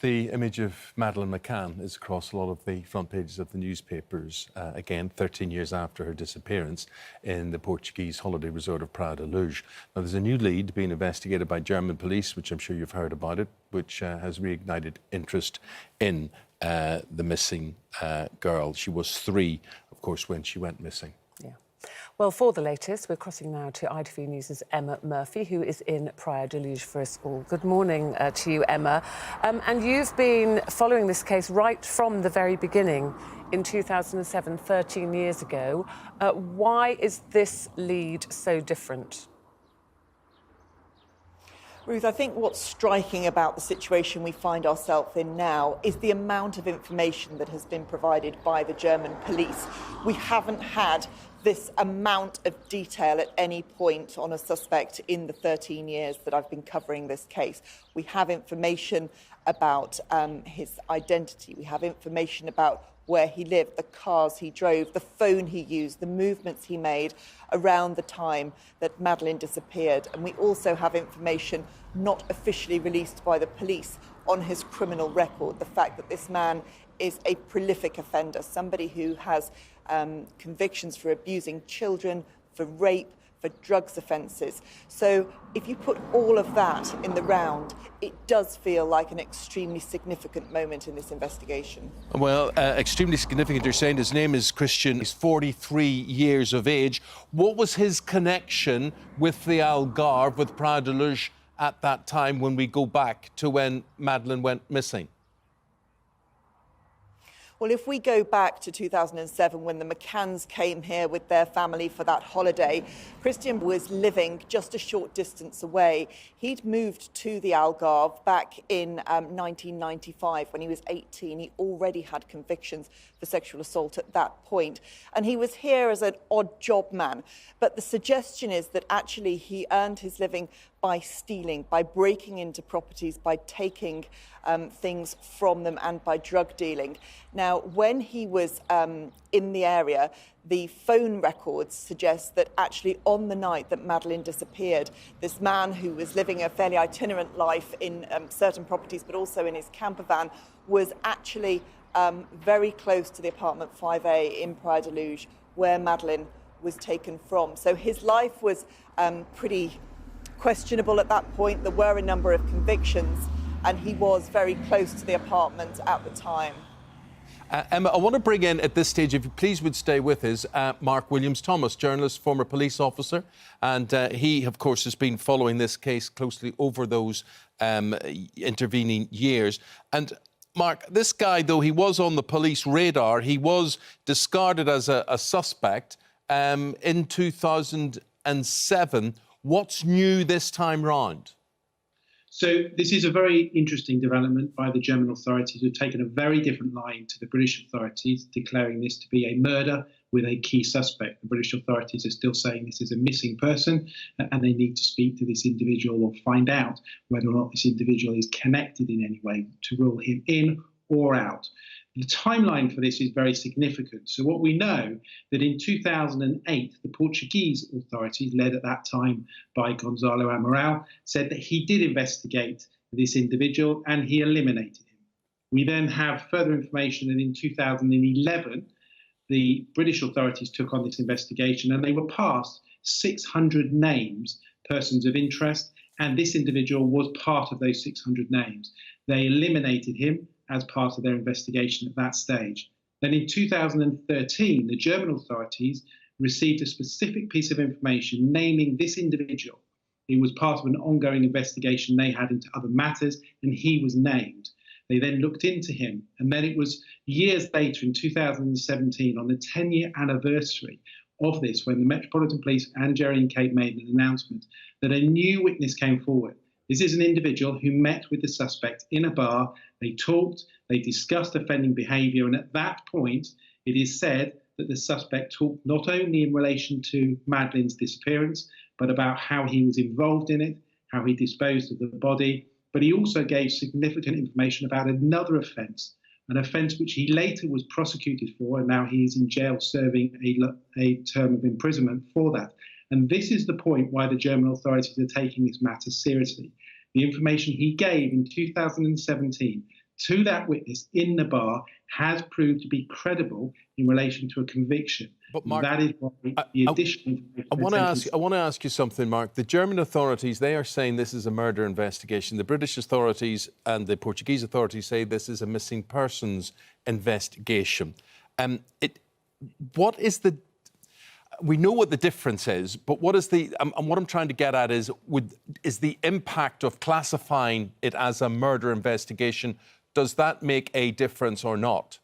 the image of Madeleine McCann is across a lot of the front pages of the newspapers, again, 13 years after her disappearance in the Portuguese holiday resort of Praia da Luz. Now, there's a new lead being investigated by German police, which I'm sure you've heard about it, which has reignited interest in the missing girl. She was 3, of course, when she went missing. Yeah. Well, for the latest, we're crossing now to ITV News' Emma Murphy, who is in Praia da Luz for us all. Good morning to you, Emma. And you've been following this case right from the very beginning in 2007, 13 years ago. Why is this lead so different? Ruth, I think what's striking about the situation we find ourselves in now is the amount of information that has been provided by the German police. We haven't had this amount of detail at any point on a suspect in the 13 years that I've been covering this case. We have information about his identity. We have information about where he lived, the cars he drove, the phone he used, the movements he made around the time that Madeleine disappeared. And we also have information not officially released by the police on his criminal record, the fact that this man is a prolific offender, somebody who has convictions for abusing children, for rape, for drugs offences. So if you put all of that in the round, it does feel like an extremely significant moment in this investigation. Well, extremely significant. You're saying his name is Christian. He's 43 years of age. What was his connection with the Algarve, with Praia da Luz at that time when we go back to when Madeleine went missing? Well, if we go back to 2007, when the McCanns came here with their family for that holiday, Christian was living just a short distance away. He'd moved to the Algarve back in 1995 when he was 18. He already had convictions for sexual assault at that point. And he was here as an odd job man. But the suggestion is that actually he earned his living by stealing, by breaking into properties, by taking things from them, and by drug dealing. Now, when he was in the area, the phone records suggest that actually on the night that Madeleine disappeared, this man who was living a fairly itinerant life in certain properties, but also in his camper van, was actually very close to the apartment 5A in Praia da Luz, where Madeleine was taken from. So his life was pretty questionable at that point. There were a number of convictions, and he was very close to the apartment at the time. Emma, I want to bring in at this stage, if you please would stay with us, Mark Williams-Thomas, journalist, former police officer, and he, of course, has been following this case closely over those intervening years. And Mark, this guy, though he was on the police radar, he was discarded as a suspect in 2007. What's new this time round? So this is a very interesting development by the German authorities, who have taken a very different line to the British authorities, declaring this to be a murder with a key suspect. The British authorities are still saying this is a missing person, and they need to speak to this individual or find out whether or not this individual is connected in any way to rule him in or out. The timeline for this is very significant. So what we know that in 2008, the Portuguese authorities, led at that time by Gonzalo Amaral, said that he did investigate this individual and he eliminated him. We then have further information that in 2011, the British authorities took on this investigation and they were passed 600 names, persons of interest, and this individual was part of those 600 names. They eliminated him as part of their investigation at that stage. Then in 2013, the German authorities received a specific piece of information naming this individual. He was part of an ongoing investigation they had into other matters, and he was named. They then looked into him, and then it was years later in 2017, on the 10-year anniversary of this, when the Metropolitan Police and Jerry and Kate made an announcement, that a new witness came forward. This is an individual who met with the suspect in a bar. They talked, they discussed offending behaviour, and at that point, it is said that the suspect talked not only in relation to Madeleine's disappearance, but about how he was involved in it, how he disposed of the body, but he also gave significant information about another offence, an offence which he later was prosecuted for, and now he is in jail serving a term of imprisonment for that. And this is the point why the German authorities are taking this matter seriously. The information he gave in 2017 to that witness in the bar has proved to be credible in relation to a conviction. But Mark, that is why the additional I want to ask you something, Mark. The German authorities, they are saying this is a murder investigation. The British authorities and the Portuguese authorities say this is a missing persons investigation. What is the... We know what the difference is, but what is the... and what I'm trying to get at is the impact of classifying it as a murder investigation, does that make a difference or not?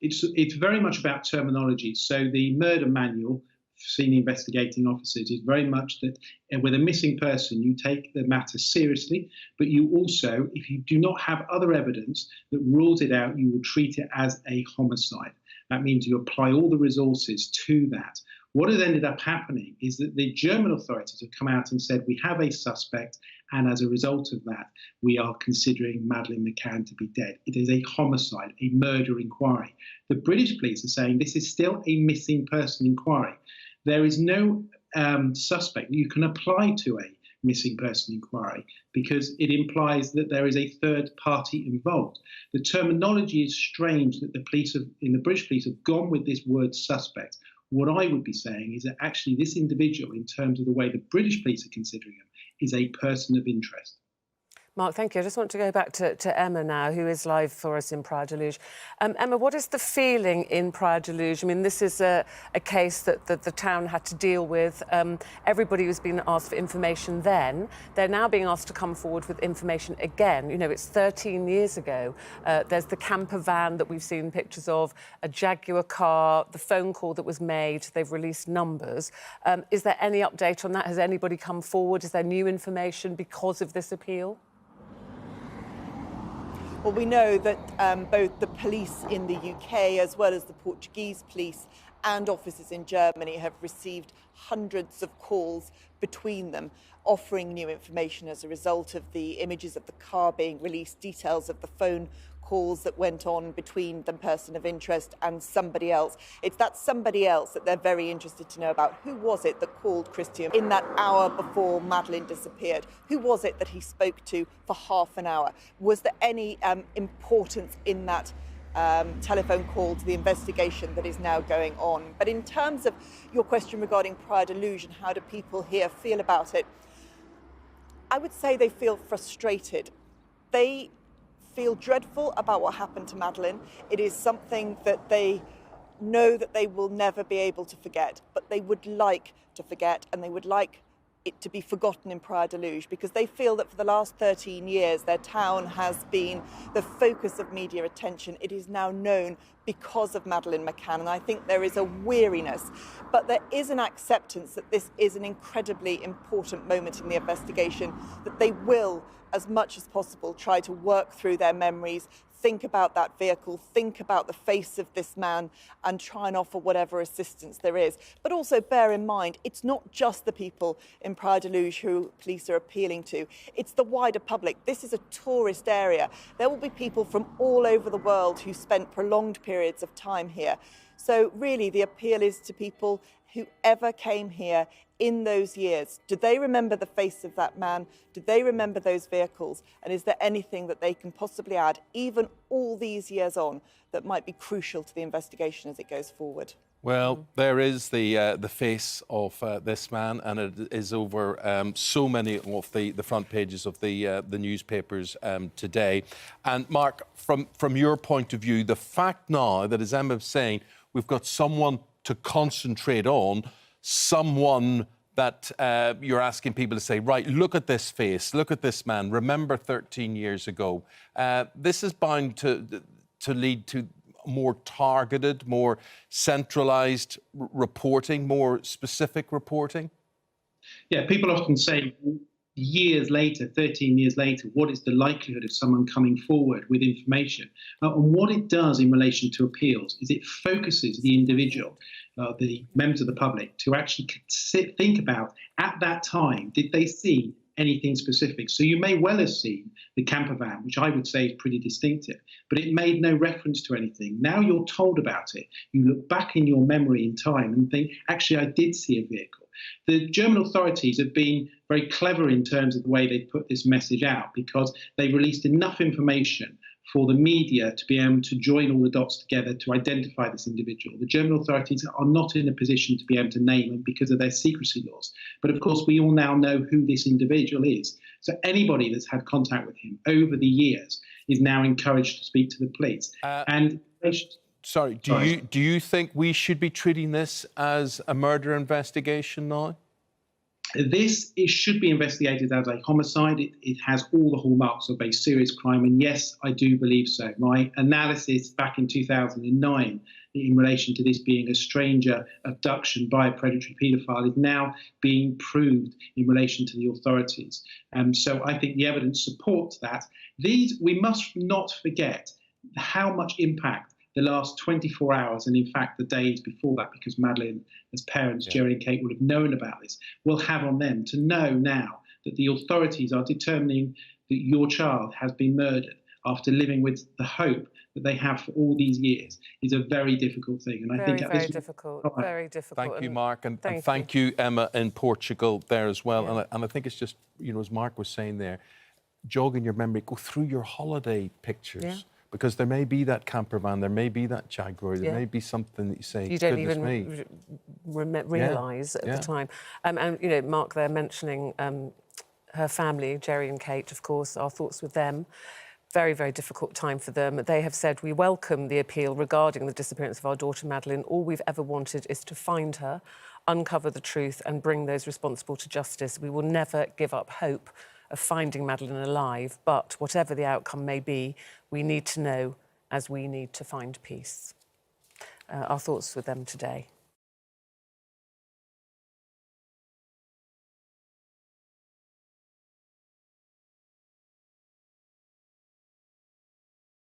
It's very much about terminology. So the murder manual for senior investigating officers is very much that with a missing person, you take the matter seriously, but you also, if you do not have other evidence that rules it out, you will treat it as a homicide. That means you apply all the resources to that. What has ended up happening is that the German authorities have come out and said, we have a suspect, and as a result of that, we are considering Madeleine McCann to be dead. It is a homicide, a murder inquiry. The British police are saying this is still a missing person inquiry. There is no suspect that you can apply to a missing person inquiry because it implies that there is a third party involved. The terminology is strange that the British police have gone with this word suspect. What I would be saying is that actually this individual, in terms of the way the British police are considering him, is a person of interest. Mark, thank you. I just want to go back to Emma now, who is live for us in Praia da Luz. Emma, what is the feeling in Praia da Luz? I mean, this is a case that the town had to deal with. Everybody was being asked for information then. They're now being asked to come forward with information again. You know, it's 13 years ago. There's the camper van that we've seen pictures of, a Jaguar car, the phone call that was made. They've released numbers. Is there any update on that? Has anybody come forward? Is there new information because of this appeal? Well, we know that both the police in the UK as well as the Portuguese police and officers in Germany have received hundreds of calls between them offering new information as a result of the images of the car being released, details of the phone calls that went on between the person of interest and somebody else. It's that somebody else that they're very interested to know about. Who was it that called Christian in that hour before Madeleine disappeared? Who was it that he spoke to for half an hour? Was there any importance in that telephone call to the investigation that is now going on? But in terms of your question regarding Praia da Luz and how do people here feel about it, I would say they feel frustrated. They feel dreadful about what happened to Madeleine. It is something that they know that they will never be able to forget, but they would like to forget and they would like it to be forgotten in Praia da Luz because they feel that for the last 13 years their town has been the focus of media attention. It is now known because of Madeleine McCann, and I think there is a weariness, but there is an acceptance that this is an incredibly important moment in the investigation, that they will, as much as possible, try to work through their memories, think about that vehicle, think about the face of this man and try and offer whatever assistance there is. But also bear in mind, it's not just the people in Praia da Luz who police are appealing to, it's the wider public. This is a tourist area. There will be people from all over the world who spent prolonged periods of time here. So really the appeal is to people who ever came here in those years. Do they remember the face of that man? Do they remember those vehicles? And is there anything that they can possibly add, even all these years on, that might be crucial to the investigation as it goes forward? Well, there is the face of this man, and it is over so many of the front pages of the newspapers today. And Mark, from your point of view, the fact now that, as Emma was saying, we've got someone to concentrate on, someone that you're asking people to say, right, look at this face, look at this man, remember 13 years ago. This is bound to lead to more targeted, more centralised reporting, more specific reporting? Yeah, people often say years later, 13 years later, what is the likelihood of someone coming forward with information? And what it does in relation to appeals is it focuses the individual, the members of the public, to actually think about, at that time, did they see anything specific? So you may well have seen the camper van, which I would say is pretty distinctive, but it made no reference to anything. Now you're told about it. You look back in your memory in time and think, actually, I did see a vehicle. The German authorities have been very clever in terms of the way they put this message out, because they released enough information for the media to be able to join all the dots together to identify this individual. The German authorities are not in a position to be able to name him because of their secrecy laws. But of course, we all now know who this individual is. So anybody that's had contact with him over the years is now encouraged to speak to the police. Sorry, do you think we should be treating this as a murder investigation now? It should be investigated as a homicide. It has all the hallmarks of a serious crime, and yes, I do believe so. My analysis back in 2009 in relation to this being a stranger abduction by a predatory paedophile is now being proved in relation to the authorities. So I think the evidence supports that. We must not forget how much impact the last 24 hours, and in fact the days before that, because Madeleine, as parents, Jerry and Kate, would have known about this, will have on them to know now that the authorities are determining that your child has been murdered after living with the hope that they have for all these years is a very difficult thing. And I think very difficult, very difficult. Thank you, Mark, and thank you, Emma, in Portugal there as well. Yeah. And I think it's just, as Mark was saying there, jog in your memory, go through your holiday pictures. Yeah. Because there may be that camper van, there may be that Jaguar, there may be something that you say, you don't even realise at the time. And, Mark there mentioning her family, Jerry and Kate, of course, our thoughts with them. Very, very difficult time for them. They have said, we welcome the appeal regarding the disappearance of our daughter, Madeleine. All we've ever wanted is to find her, uncover the truth and bring those responsible to justice. We will never give up hope of finding Madeleine alive, but whatever the outcome may be, we need to know as we need to find peace. Our thoughts with them today.